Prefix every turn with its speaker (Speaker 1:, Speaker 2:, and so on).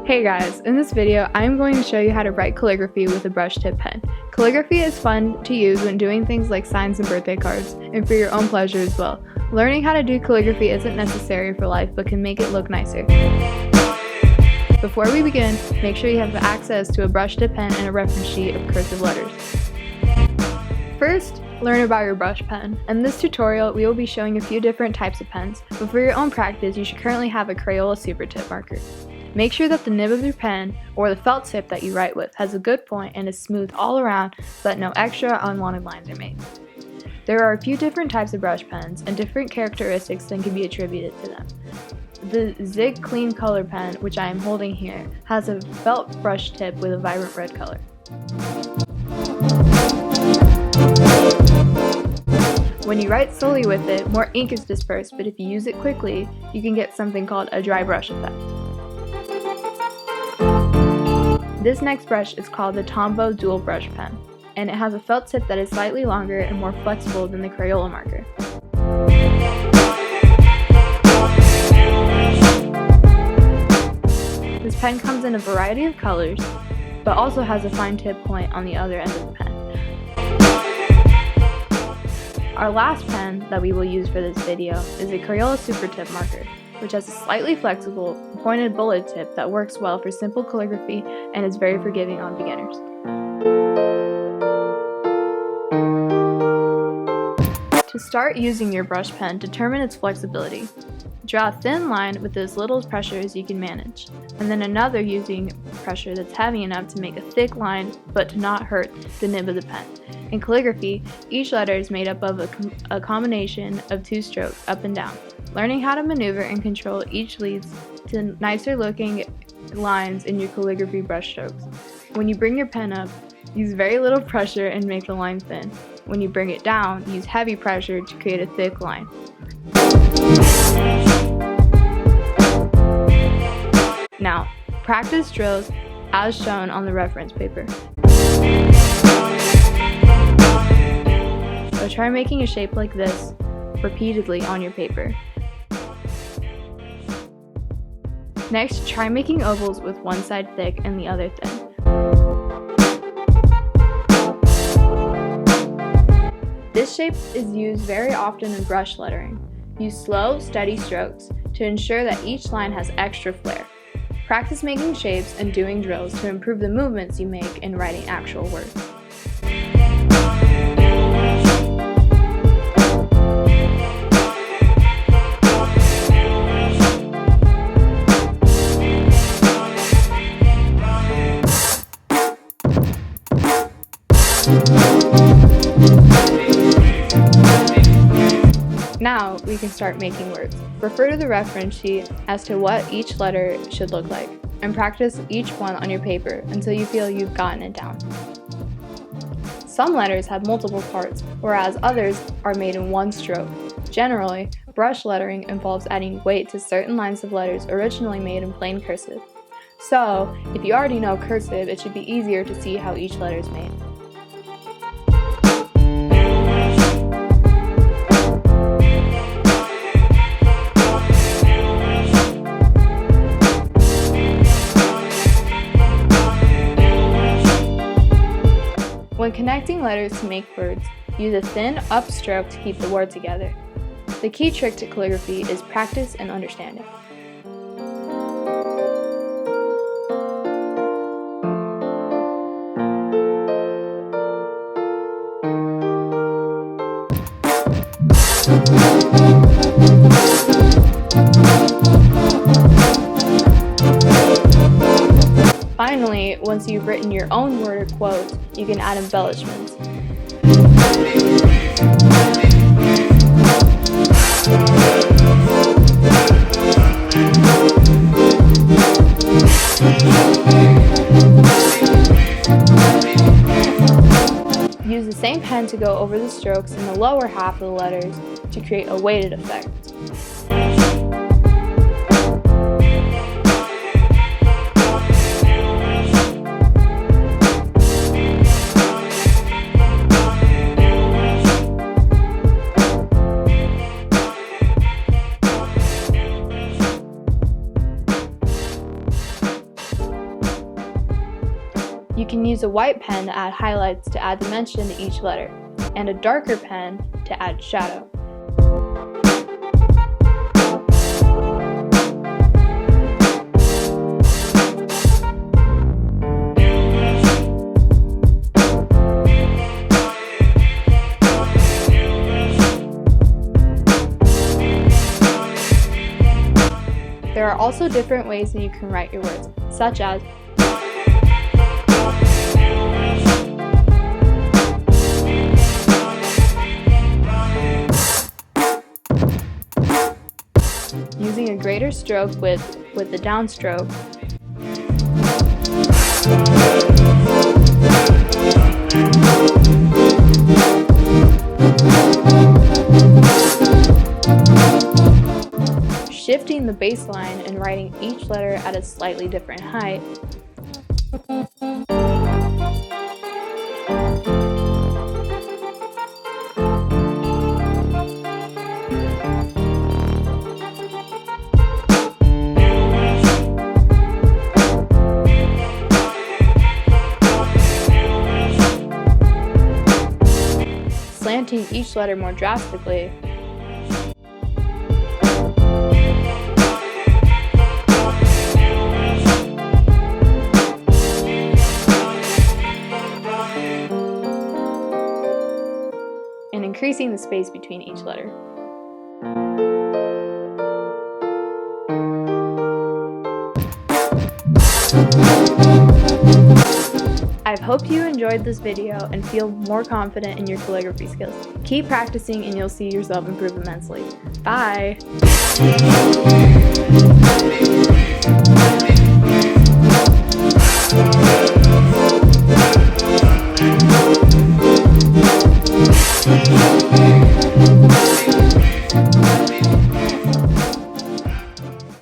Speaker 1: Hey guys, in this video I'm going to show you how to write calligraphy with a brush tip pen. Calligraphy is fun to use when doing things like signs and birthday cards, and for your own pleasure as well. Learning how to do calligraphy isn't necessary for life but can make it look nicer. Before we begin, make sure you have access to a brush tip pen and a reference sheet of cursive letters. First, learn about your brush pen. In this tutorial, we will be showing a few different types of pens, but for your own practice, you should currently have a Crayola super tip marker. Make sure that the nib of your pen, or the felt tip that you write with, has a good point and is smooth all around so that no extra unwanted lines are made. There are a few different types of brush pens and different characteristics that can be attributed to them. The Zig Clean Color pen, which I am holding here, has a felt brush tip with a vibrant red color. When you write slowly with it, more ink is dispersed, but if you use it quickly, you can get something called a dry brush effect. This next brush is called the Tombow Dual Brush Pen, and it has a felt tip that is slightly longer and more flexible than the Crayola marker. This pen comes in a variety of colors, but also has a fine tip point on the other end of the pen. Our last pen that we will use for this video is a Crayola Super Tip marker, which has a slightly flexible, pointed bullet tip that works well for simple calligraphy and is very forgiving on beginners. To start using your brush pen, determine its flexibility. Draw a thin line with as little pressure as you can manage, and then another using pressure that's heavy enough to make a thick line but to not hurt the nib of the pen. In calligraphy, each letter is made up of a combination of two strokes, up and down. Learning how to maneuver and control each leads to nicer looking lines in your calligraphy brush strokes. When you bring your pen up, use very little pressure and make the line thin. When you bring it down, use heavy pressure to create a thick line. Now, practice drills as shown on the reference paper. So try making a shape like this repeatedly on your paper. Next, try making ovals with one side thick and the other thin. This shape is used very often in brush lettering. Use slow, steady strokes to ensure that each line has extra flair. Practice making shapes and doing drills to improve the movements you make in writing actual words. Now we can start making words. Refer to the reference sheet as to what each letter should look like, and practice each one on your paper until you feel you've gotten it down. Some letters have multiple parts, whereas others are made in one stroke. Generally, brush lettering involves adding weight to certain lines of letters originally made in plain cursive. So, if you already know cursive, it should be easier to see how each letter is made. When connecting letters to make words, use a thin upstroke to keep the word together. The key trick to calligraphy is practice and understanding. Finally, once you've written your own word or quote, you can add embellishments. Use the same pen to go over the strokes in the lower half of the letters to create a weighted effect. can use a white pen to add highlights to add dimension to each letter, and a darker pen to add shadow. There are also different ways that you can write your words, such as using a greater stroke with the downstroke, shifting the baseline and writing each letter at a slightly different height, slanting each letter more drastically, and increasing the space between each letter. I hope you enjoyed this video and feel more confident in your calligraphy skills. Keep practicing and you'll see yourself improve immensely. Bye!